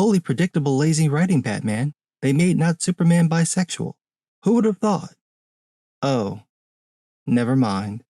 Holy predictable lazy writing, Batman. They made not Superman bisexual. Who would have thought? Oh, never mind.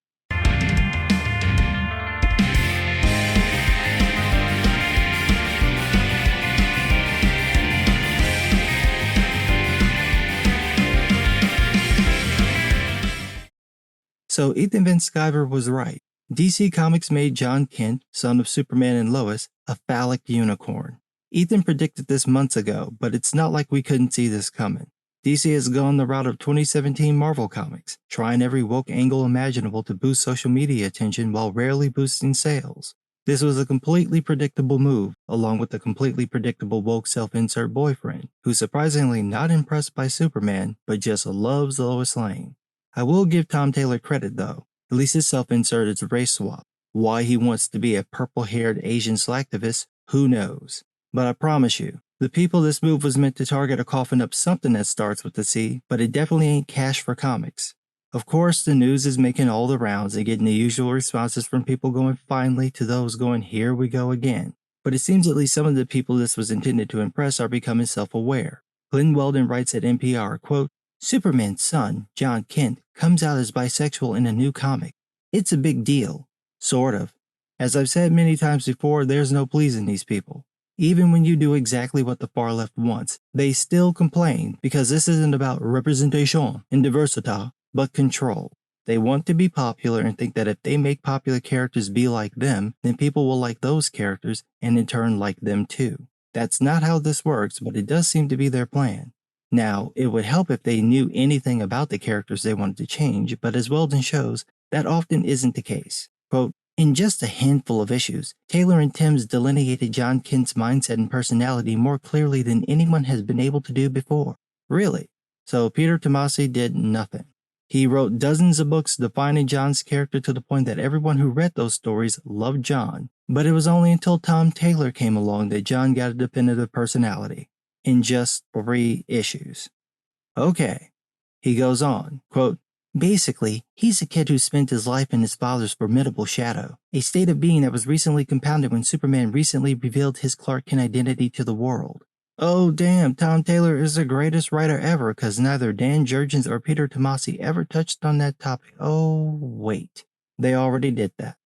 So Ethan Van Sciver was right. DC Comics made John Kent, son of Superman and Lois, a phallic unicorn. Ethan predicted this months ago, but it's not like we couldn't see this coming. DC has gone the route of 2017 Marvel Comics, trying every woke angle imaginable to boost social media attention while rarely boosting sales. This was a completely predictable move, along with the completely predictable woke self-insert boyfriend, who's surprisingly not impressed by Superman, but just loves Lois Lane. I will give Tom Taylor credit though, at least his self-insert is a race swap. Why he wants to be a purple-haired Asian slacktivist, who knows? But I promise you, the people this move was meant to target are coughing up something that starts with a C, but it definitely ain't cash for comics. Of course, the news is making all the rounds and getting the usual responses from people going finally to those going here we go again. But it seems at least some of the people this was intended to impress are becoming self-aware. Glenn Weldon writes at NPR, quote, Superman's son, John Kent, comes out as bisexual in a new comic. It's a big deal. Sort of. As I've said many times before, there's no pleasing these people. Even when you do exactly what the far left wants, they still complain because this isn't about representation and diversity, but control. They want to be popular and think that if they make popular characters be like them, then people will like those characters and in turn like them too. That's not how this works, but it does seem to be their plan. Now, it would help if they knew anything about the characters they wanted to change, but as Weldon shows, that often isn't the case. Quote, in just a handful of issues, Taylor and Timms delineated John Kent's mindset and personality more clearly than anyone has been able to do before. Really? So Peter Tomasi did nothing. He wrote dozens of books defining John's character to the point that everyone who read those stories loved John, but it was only until Tom Taylor came along that John got a definitive personality. In just 3 issues. Okay. He goes on, quote, basically, he's a kid who spent his life in his father's formidable shadow, a state of being that was recently compounded when Superman recently revealed his Clark Kent identity to the world. Oh damn, Tom Taylor is the greatest writer ever because neither Dan Jurgens or Peter Tomasi ever touched on that topic. Oh, wait. They already did that.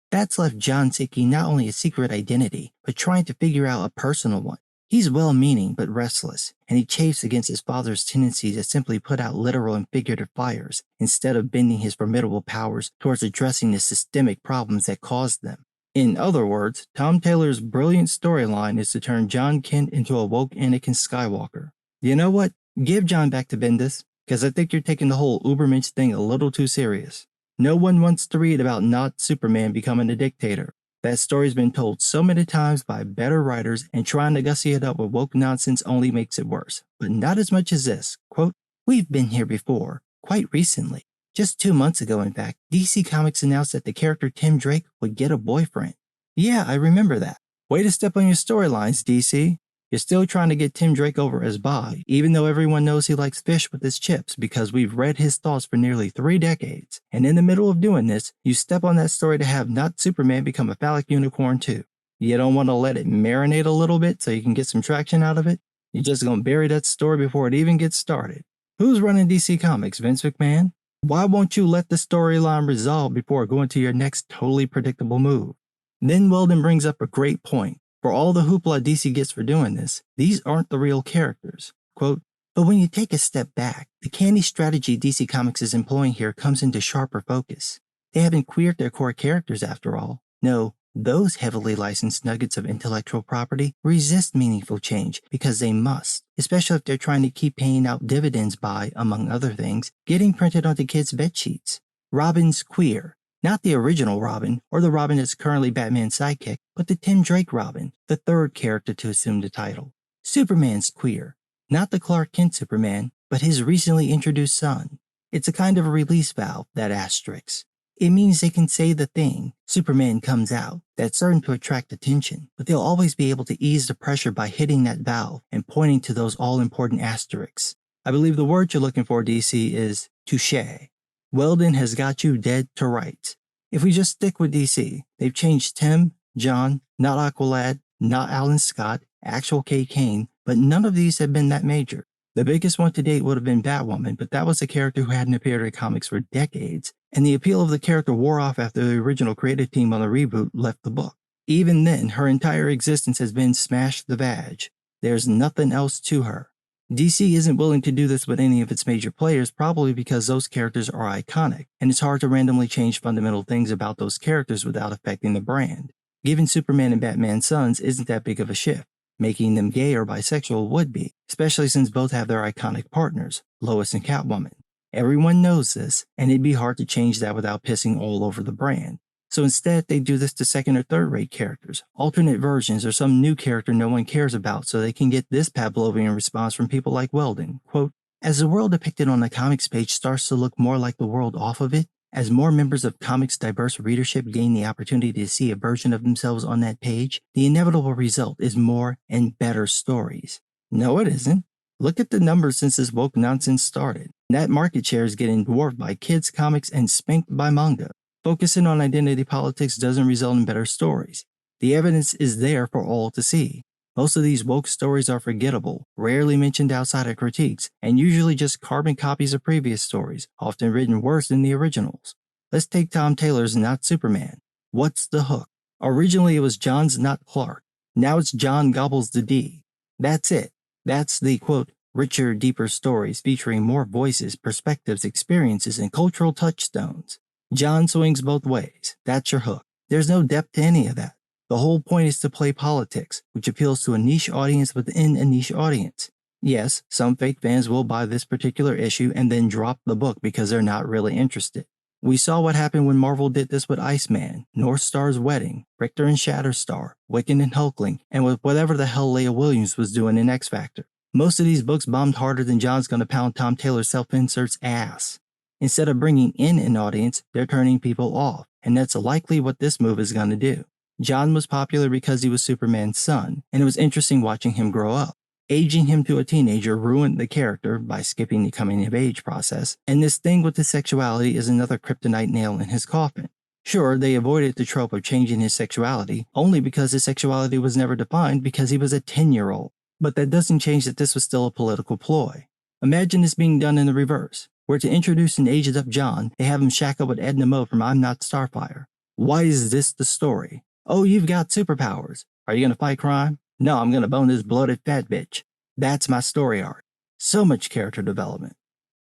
That's left John seeking not only a secret identity, but trying to figure out a personal one. He's well-meaning but restless, and he chafes against his father's tendency to simply put out literal and figurative fires instead of bending his formidable powers towards addressing the systemic problems that caused them. In other words, Tom Taylor's brilliant storyline is to turn John Kent into a woke Anakin Skywalker. You know what? Give John back to Bendis, because I think you're taking the whole Ubermensch thing a little too serious. No one wants to read about not Superman becoming a dictator. That story's been told so many times by better writers, and trying to gussy it up with woke nonsense only makes it worse. But not as much as this. Quote, we've been here before, quite recently. Just 2 months ago, in fact, DC Comics announced that the character Tim Drake would get a boyfriend. Yeah, I remember that. Way to step on your storylines, DC. You're still trying to get Tim Drake over as bi, even though everyone knows he likes fish with his chips because we've read his thoughts for nearly 3 decades. And in the middle of doing this, you step on that story to have not Superman become a phallic unicorn too. You don't want to let it marinate a little bit so you can get some traction out of it? You're just going to bury that story before it even gets started. Who's running DC Comics, Vince McMahon? Why won't you let the storyline resolve before going to your next totally predictable move? Then Weldon brings up a great point. For all the hoopla DC gets for doing this, these aren't the real characters. Quote, but when you take a step back, the canny strategy DC Comics is employing here comes into sharper focus. They haven't queered their core characters after all. No, those heavily licensed nuggets of intellectual property resist meaningful change because they must, especially if they're trying to keep paying out dividends by, among other things, getting printed onto kids' bedsheets. Robin's queer. Not the original Robin, or the Robin that's currently Batman's sidekick, but the Tim Drake Robin, the 3rd character to assume the title. Superman's queer. Not the Clark Kent Superman, but his recently introduced son. It's a kind of a release valve, that asterisk. It means they can say the thing, Superman comes out, that's certain to attract attention, but they'll always be able to ease the pressure by hitting that valve and pointing to those all-important asterisks. I believe the word you're looking for, DC, is touché. Weldon has got you dead to rights. If we just stick with DC, they've changed Tim, John, not Aqualad, not Alan Scott, actual Kate Kane, but none of these have been that major. The biggest one to date would have been Batwoman, but that was a character who hadn't appeared in comics for decades, and the appeal of the character wore off after the original creative team on the reboot left the book. Even then, her entire existence has been smash the badge. There's nothing else to her. DC isn't willing to do this with any of its major players, probably because those characters are iconic, and it's hard to randomly change fundamental things about those characters without affecting the brand. Giving Superman and Batman sons isn't that big of a shift. Making them gay or bisexual would be, especially since both have their iconic partners, Lois and Catwoman. Everyone knows this, and it'd be hard to change that without pissing all over the brand. So instead, they do this to second or third-rate characters, alternate versions, or some new character no one cares about so they can get this Pavlovian response from people like Weldon. Quote, as the world depicted on the comics page starts to look more like the world off of it, as more members of comics' diverse readership gain the opportunity to see a version of themselves on that page, the inevitable result is more and better stories. No, it isn't. Look at the numbers since this woke nonsense started. That market share is getting dwarfed by kids' comics and spanked by manga. Focusing on identity politics doesn't result in better stories. The evidence is there for all to see. Most of these woke stories are forgettable, rarely mentioned outside of critiques, and usually just carbon copies of previous stories, often written worse than the originals. Let's take Tom Taylor's Not Superman. What's the hook? Originally it was John's Not Clark. Now it's John Gobbles the D. That's it. That's the, quote, richer, deeper stories featuring more voices, perspectives, experiences, and cultural touchstones. John swings both ways. That's your hook. There's no depth to any of that. The whole point is to play politics, which appeals to a niche audience within a niche audience. Yes, some fake fans will buy this particular issue and then drop the book because they're not really interested. We saw what happened when Marvel did this with Iceman, North Star's Wedding, Richter and Shatterstar, Wiccan and Hulkling, and with whatever the hell Leah Williams was doing in X Factor. Most of these books bombed harder than John's gonna pound Tom Taylor's self-insert's ass. Instead of bringing in an audience, they're turning people off, and that's likely what this move is gonna do. John was popular because he was Superman's son, and it was interesting watching him grow up. Aging him to a teenager ruined the character by skipping the coming-of-age process, and this thing with his sexuality is another kryptonite nail in his coffin. Sure, they avoided the trope of changing his sexuality, only because his sexuality was never defined because he was a 10-year-old. But that doesn't change that this was still a political ploy. Imagine this being done in the reverse, where to introduce an aged-up John, they have him shack up with Edna Mode from I'm Not Starfire. Why is this the story? Oh, you've got superpowers. Are you going to fight crime? No, I'm going to bone this bloated fat bitch. That's my story arc. So much character development.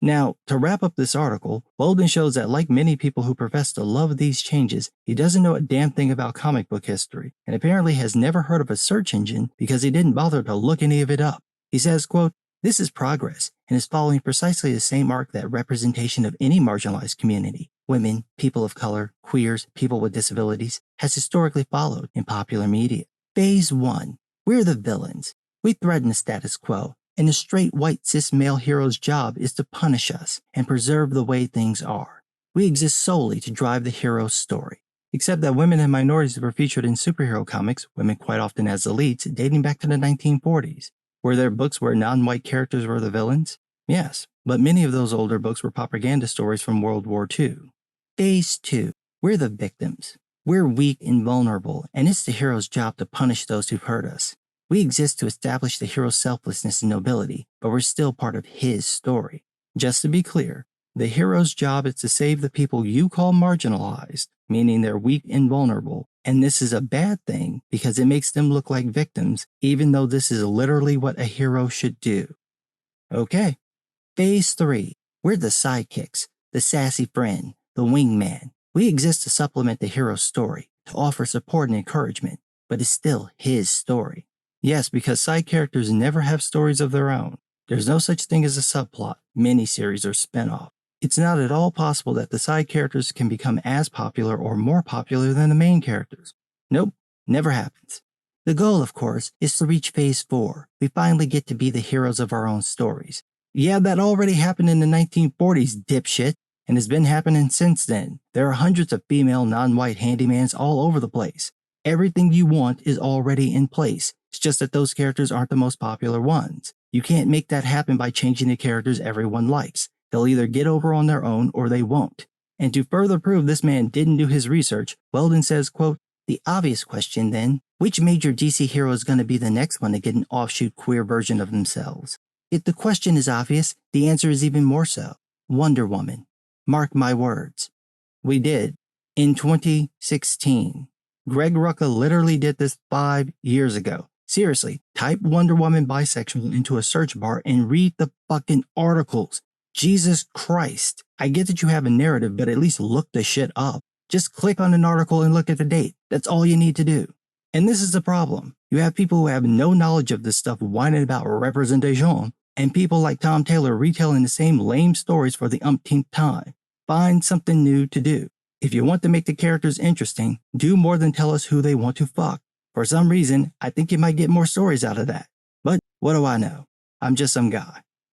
Now, to wrap up this article, Weldon shows that like many people who profess to love these changes, he doesn't know a damn thing about comic book history, and apparently has never heard of a search engine because he didn't bother to look any of it up. He says, quote, this is progress, and is following precisely the same arc that representation of any marginalized community, women, people of color, queers, people with disabilities, has historically followed in popular media. Phase 1. We're the villains. We threaten the status quo, and the straight white cis male hero's job is to punish us and preserve the way things are. We exist solely to drive the hero's story. Except that women and minorities were featured in superhero comics, women quite often as the leads, dating back to the 1940s. Were there books where non-white characters were the villains? Yes, but many of those older books were propaganda stories from World War II. Phase 2. We're the victims. We're weak and vulnerable, and it's the hero's job to punish those who've hurt us. We exist to establish the hero's selflessness and nobility, but we're still part of his story. Just to be clear, the hero's job is to save the people you call marginalized, meaning they're weak and vulnerable, and this is a bad thing because it makes them look like victims, even though this is literally what a hero should do. Okay. Phase 3. We're the sidekicks, the sassy friend, the wingman. We exist to supplement the hero's story, to offer support and encouragement, but it's still his story. Yes, because side characters never have stories of their own. There's no such thing as a subplot, miniseries, or spinoff. It's not at all possible that the side characters can become as popular or more popular than the main characters. Nope, never happens. The goal, of course, is to reach Phase 4. We finally get to be the heroes of our own stories. Yeah, that already happened in the 1940s, dipshit, and has been happening since then. There are hundreds of female non-white handymans all over the place. Everything you want is already in place. It's just that those characters aren't the most popular ones. You can't make that happen by changing the characters everyone likes. They'll either get over on their own or they won't. And to further prove this man didn't do his research, Weldon says, quote, the obvious question then Which major DC hero is going to be the next one to get an offshoot queer version of themselves? If the question is obvious, the answer is even more so. Wonder Woman. Mark my words. We did. In 2016. Greg Rucka literally did this 5 years ago. Seriously, type Wonder Woman bisexual into a search bar and read the fucking articles. Jesus Christ. I get that you have a narrative, but at least look the shit up. Just click on an article and look at the date. That's all you need to do. And this is the problem. You have people who have no knowledge of this stuff whining about representation, and people like Tom Taylor retelling the same lame stories for the umpteenth time. Find something new to do. If you want to make the characters interesting, do more than tell us who they want to fuck. For some reason, I think you might get more stories out of that. But what do I know? I'm just some guy.